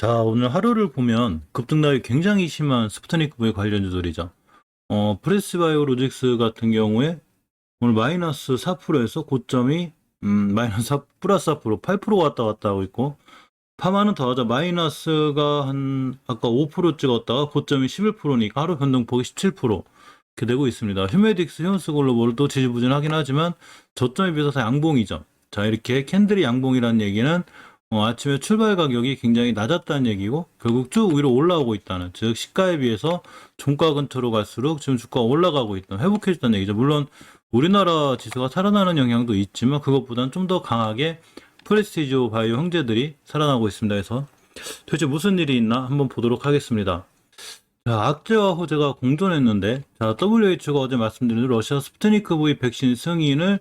자, 오늘 하루를 보면 급등락이 굉장히 심한 스푸트니크 V 관련주들이죠. 프레스바이오로직스 같은 경우에 오늘 마이너스 4%에서 고점이 마이너스 4, 플러스 4%, 8% 왔다 갔다 하고 있고, 파마는 더하자 마이너스가 한 아까 5% 찍었다가 고점이 11%니까 하루 변동폭이 17% 이렇게 되고 있습니다. 휴메딕스, 히온스글로벌도 지지부진하긴 하지만 저점에 비해서 다 양봉이죠. 자, 이렇게 캔들이 양봉이라는 얘기는 아침에 출발 가격이 굉장히 낮았다는 얘기고 결국 쭉 위로 올라오고 있다는, 즉 시가에 비해서 종가 근처로 갈수록 지금 주가가 올라가고 있다, 회복해졌다는 얘기죠. 물론 우리나라 지수가 살아나는 영향도 있지만 그것보다는 좀 더 강하게 프레스티지오 바이오 형제들이 살아나고 있습니다. 그래서 도대체 무슨 일이 있나 한번 보도록 하겠습니다. 자, 악재와 호재가 공존했는데, 자, WHO가 어제 말씀드린 대로 러시아 스푸트니크 V 백신 승인의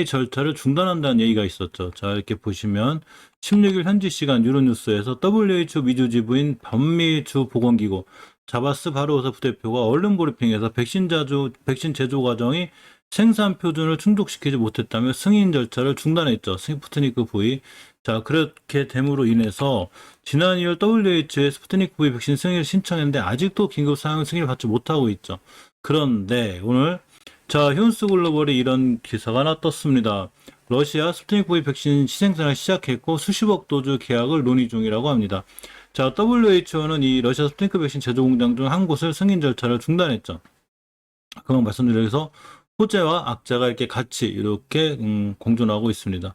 절차를 중단한다는 얘기가 있었죠. 자, 이렇게 보시면 16일 현지 시간 유로뉴스에서 WHO 미주 지부인 반미주 보건기구 자바스 바르오사 부대표가 언론 브리핑에서 백신 제조 과정이 생산 표준을 충족시키지 못했다며 승인 절차를 중단했죠. 스푸트니크 V. 자, 그렇게 됨으로 인해서 지난 2월 WHO의 스푸트니크 V 백신 승인을 신청했는데 아직도 긴급 사용 승인을 받지 못하고 있죠. 그런데 오늘 자, 휴온스 글로벌이 이런 기사가 하나 떴습니다. 러시아 스푸트니크 V 백신 시생산을 시작했고 수십억 도주 계약을 논의 중이라고 합니다. 자, WHO는 이 러시아 스푸트니크 백신 제조 공장 중 한 곳을 승인 절차를 중단했죠. 그만 말씀드려서 호재와 악재가 이렇게 같이 이렇게 공존하고 있습니다.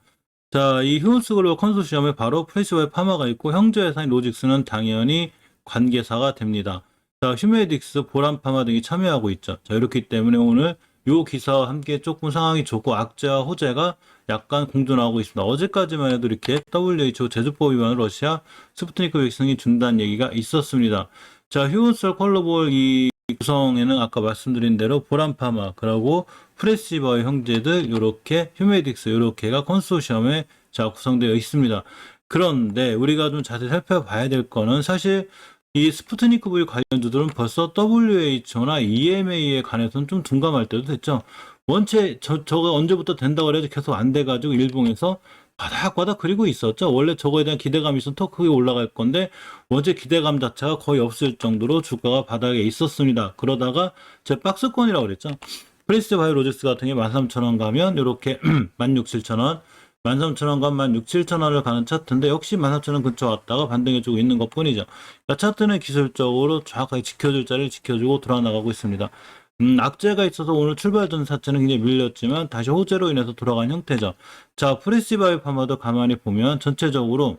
자, 이 휴온스 글로벌 컨소시엄에 바로 프레시바이오 파마가 있고 형제회사인 로직스는 당연히 관계사가 됩니다. 자, 휴메딕스, 보람파마 등이 참여하고 있죠. 자, 이렇기 때문에 오늘 요 기사와 함께 조금 상황이 좋고 악재와 호재가 약간 공존하고 있습니다. 어제까지만 해도 이렇게 WHO 제조법 위반으로 러시아 스푸트니크 백신이 준다는 얘기가 있었습니다. 자, 휴온스 글로벌 이 구성에는 아까 말씀드린 대로 보람파마, 그리고 프레시바이오 형제들, 요렇게 휴메딕스, 요렇게가 컨소시엄에 자 구성되어 있습니다. 그런데 우리가 좀 자세히 살펴봐야 될 거는 사실 이 스푸트니크 V 관련주들은 벌써 WHO나 EMA에 관해서는 좀 둔감할 때도 됐죠. 원체 저거 언제부터 된다고 해도 계속 안 돼가지고 일본에서 바닥바닥 그리고 있었죠. 원래 저거에 대한 기대감이 있으면 더 크게 올라갈 건데 원체 기대감 자체가 거의 없을 정도로 주가가 바닥에 있었습니다. 그러다가 제 박스권이라고 그랬죠. 프레스 바이오로직스 같은 게 13,000원 가면 이렇게 16,700원, 13,000원 가면 16,700원을 가는 차트인데 역시 13,000원 근처 왔다가 반등해주고 있는 것 뿐이죠. 그러니까 차트는 기술적으로 정확하게 지켜줄 자리를 지켜주고 돌아나가고 있습니다. 악재가 있어서 오늘 출발전 자체는 굉장히 밀렸지만 다시 호재로 인해서 돌아간 형태죠. 자, 프레시바이오 파마도 가만히 보면 전체적으로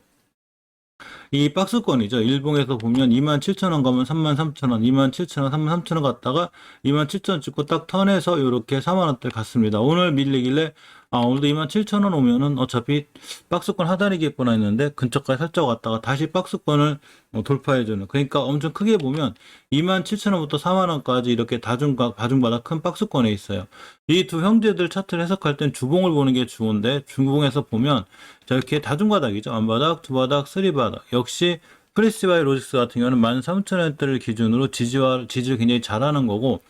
이 박스권이죠. 일봉에서 보면 27,000원 가면 33,000원, 27,000원, 33,000원 갔다가 27,000원 찍고 딱 턴해서 이렇게 4만원대 갔습니다. 오늘 밀리길래 오늘도 27,000원 오면은 어차피 박스권 하단이겠구나 했는데 근처까지 살짝 왔다가 다시 박스권을 돌파해주는, 그러니까 엄청 크게 보면 27,000원부터 4만원까지 이렇게 다중바닥 큰 박스권에 있어요. 이 두 형제들 차트를 해석할 땐 주봉을 보는 게 좋은데 주봉에서 보면 자, 이렇게 다중바닥이죠. 안바닥, 두바닥, 쓰리바닥. 역시 프레시바이오로직스 같은 경우는 13,000원대를 기준으로 지지를 굉장히 잘하는 거고,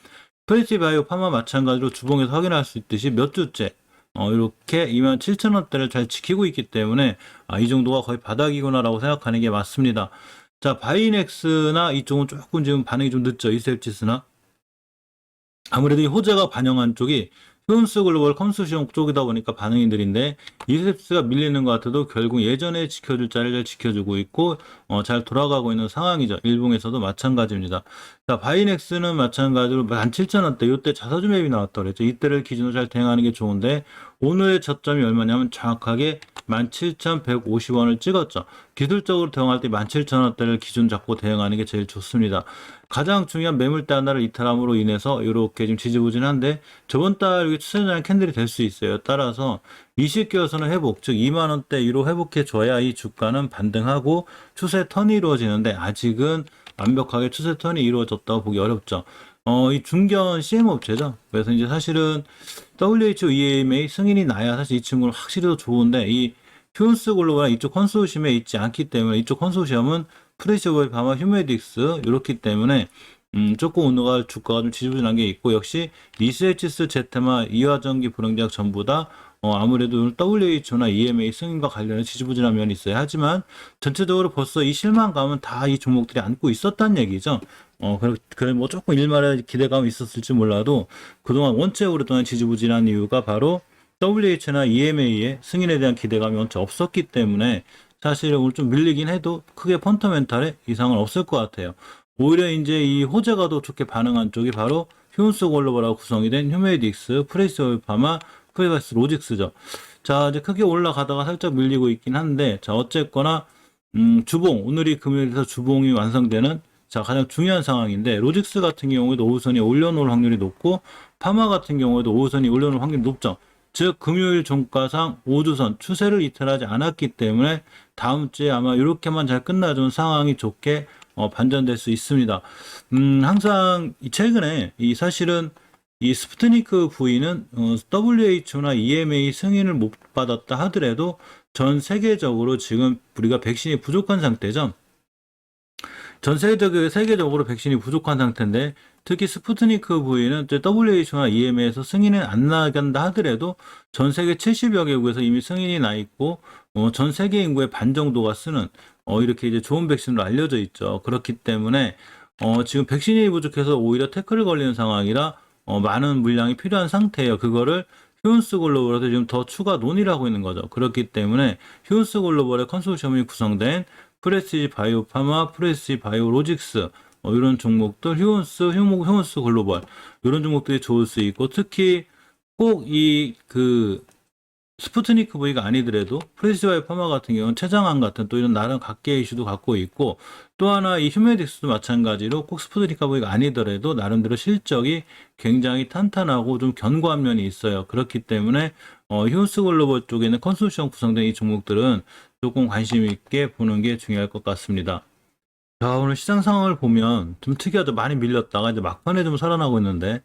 프레시바이오 파마 마찬가지로 주봉에서 확인할 수 있듯이 몇 주째 이렇게 27,000원대를 잘 지키고 있기 때문에 이 정도가 거의 바닥이구나라고 생각하는 게 맞습니다. 자, 바이넥스나 이쪽은 조금 지금 반응이 좀 늦죠. 이셀치스나 아무래도 이 호재가 반영한 쪽이 휴온스 글로벌 컨소시엄 쪽이다 보니까 반응이 느린데 이셉스가 밀리는 것 같아도 결국 예전에 지켜줄 자리를 잘 지켜주고 있고 잘 돌아가고 있는 상황이죠. 일봉에서도 마찬가지입니다. 자, 바이넥스는 마찬가지로 17,000원대 이때 자사주 맵이 나왔다 그랬죠. 이때를 기준으로 잘 대응하는 게 좋은데 오늘의 저점이 얼마냐면 정확하게 17,150원을 찍었죠. 기술적으로 대응할 때 17,000원대를 기준 잡고 대응하는 게 제일 좋습니다. 가장 중요한 매물대 하나를 이탈함으로 인해서 이렇게 지금 지지부진한데 저번 달 추세장 캔들이 될 수 있어요. 따라서 20개월선을 회복, 즉 2만원대 위로 회복해줘야 이 주가는 반등하고 추세 턴이 이루어지는데 아직은 완벽하게 추세 턴이 이루어졌다고 보기 어렵죠. 이 중견 CM 업체죠. 그래서 이제 사실은 WHO EMA 승인이 나야 사실 이 친구는 확실히 더 좋은데 이 휴온스 글로벌 이쪽 컨소시엄에 있지 않기 때문에 이쪽 컨소시엄은 프레시바이오 파마, 휴메딕스 이렇기 때문에 조금 오늘가 주가가 좀 지지부진한 게 있고, 역시 리스에치스, 제테마, 이화전기, 불황제약 전부 다 아무래도 WHO나 EMA 승인과 관련해 지지부진한 면이 있어요. 하지만 전체적으로 벌써 이 실망감은 다 이 종목들이 안고 있었단 얘기죠. 그래 뭐 조금 일말의 기대감이 있었을지 몰라도 그동안 원체 오랫동안 지지부진한 이유가 바로 WHO나 EMA의 승인에 대한 기대감이 원체 없었기 때문에 사실 오늘 좀 밀리긴 해도 크게 펀더멘탈에 이상은 없을 것 같아요. 오히려 이제 이 호재가 더 좋게 반응한 쪽이 바로 휴온스 글로벌하고 구성이 된 휴메이딕스, 프레시오일 파마, 프리바이스 로직스죠. 자, 이제 크게 올라가다가 살짝 밀리고 있긴 한데, 자, 어쨌거나, 주봉, 오늘이 금요일에서 주봉이 완성되는, 자, 가장 중요한 상황인데, 로직스 같은 경우에도 오후선이 올려놓을 확률이 높고, 파마 같은 경우에도 오후선이 올려놓을 확률이 높죠. 즉, 금요일 종가상 5주선 추세를 이탈하지 않았기 때문에, 다음 주에 아마 이렇게만 잘 끝나주는 상황이 좋게, 반전될 수 있습니다. 항상, 최근에, 사실은, 이 스푸트니크 V는 WHO나 EMA 승인을 못 받았다 하더라도 전 세계적으로 지금 우리가 백신이 부족한 상태죠. 전 세계적으로 백신이 부족한 상태인데 특히 스푸트니크 V는 WHO나 EMA에서 승인이 안 나간다 하더라도 전 세계 70여 개국에서 이미 승인이 나 있고 전 세계 인구의 반 정도가 쓰는 이렇게 이제 좋은 백신으로 알려져 있죠. 그렇기 때문에 지금 백신이 부족해서 오히려 태클을 걸리는 상황이라 많은 물량이 필요한 상태예요. 그거를 휴온스 글로벌에서 지금 더 추가 논의를 하고 있는 거죠. 그렇기 때문에 휴온스 글로벌의 컨소시엄이 구성된 프레시지 바이오 파마, 프레시지 바이오 로직스 이런 종목들, 휴온스 글로벌 이런 종목들이 좋을 수 있고 특히 꼭 스푸트니크 V가 아니더라도 프레시바이오 파마 같은 경우는 최장암 같은 또 이런 나름 각계의 이슈도 갖고 있고 또 하나 이 휴메딕스도 마찬가지로 꼭 스푸트니크 V가 아니더라도 나름대로 실적이 굉장히 탄탄하고 좀 견고한 면이 있어요. 그렇기 때문에 휴스 글로벌 쪽에는 컨소시엄 구성된 이 종목들은 조금 관심 있게 보는 게 중요할 것 같습니다. 자, 오늘 시장 상황을 보면 좀 특이하죠. 많이 밀렸다가 이제 막판에 좀 살아나고 있는데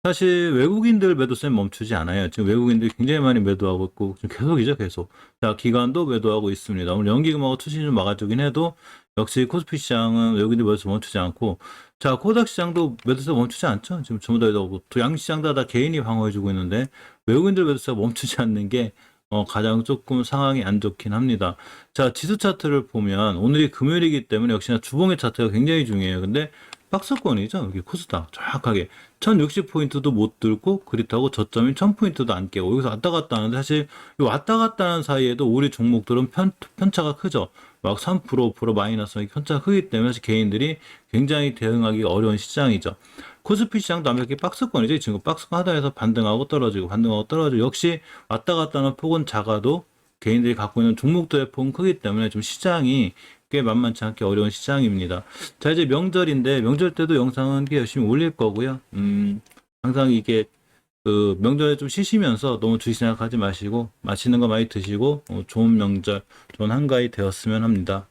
사실 외국인들 매도세 멈추지 않아요. 지금 외국인들이 굉장히 많이 매도하고 있고 지금 계속이죠, 계속. 자, 기관도 매도하고 있습니다. 오늘 연기금하고 투신이 좀 막아주긴 해도 역시 코스피 시장은 외국인들 매도세 멈추지 않고 자, 코닥 시장도 매도세 멈추지 않죠. 지금 전부 다 또 양시장도 다 개인이 방어해주고 있는데 외국인들 매도세가 멈추지 않는 게 가장 조금 상황이 안 좋긴 합니다. 자, 지수 차트를 보면 오늘이 금요일이기 때문에 역시나 주봉의 차트가 굉장히 중요해요. 근데 박스권이죠. 여기 코스닥 정확하게 1060포인트도 못 뚫고 그렇다고 저점인 1000포인트도 안 깨고 여기서 왔다 갔다 하는데 사실 이 왔다 갔다 하는 사이에도 우리 종목들은 편차가 크죠. 막 3%, 5% 마이너스 편차가 크기 때문에 사실 개인들이 굉장히 대응하기 어려운 시장이죠. 코스피 시장도 완벽히 박스권이죠. 지금 박스권 하단에서 반등하고 떨어지고 반등하고 떨어지고 역시 왔다 갔다 하는 폭은 작아도 개인들이 갖고 있는 종목들의 폭은 크기 때문에 좀 시장이 꽤 만만치 않게 어려운 시장입니다. 자, 이제 명절인데 명절 때도 영상은 꽤 열심히 올릴 거고요. 항상 이게 명절에 좀 쉬시면서 너무 주식 생각하지 마시고 맛있는 거 많이 드시고 좋은 명절, 좋은 한가위 되었으면 합니다.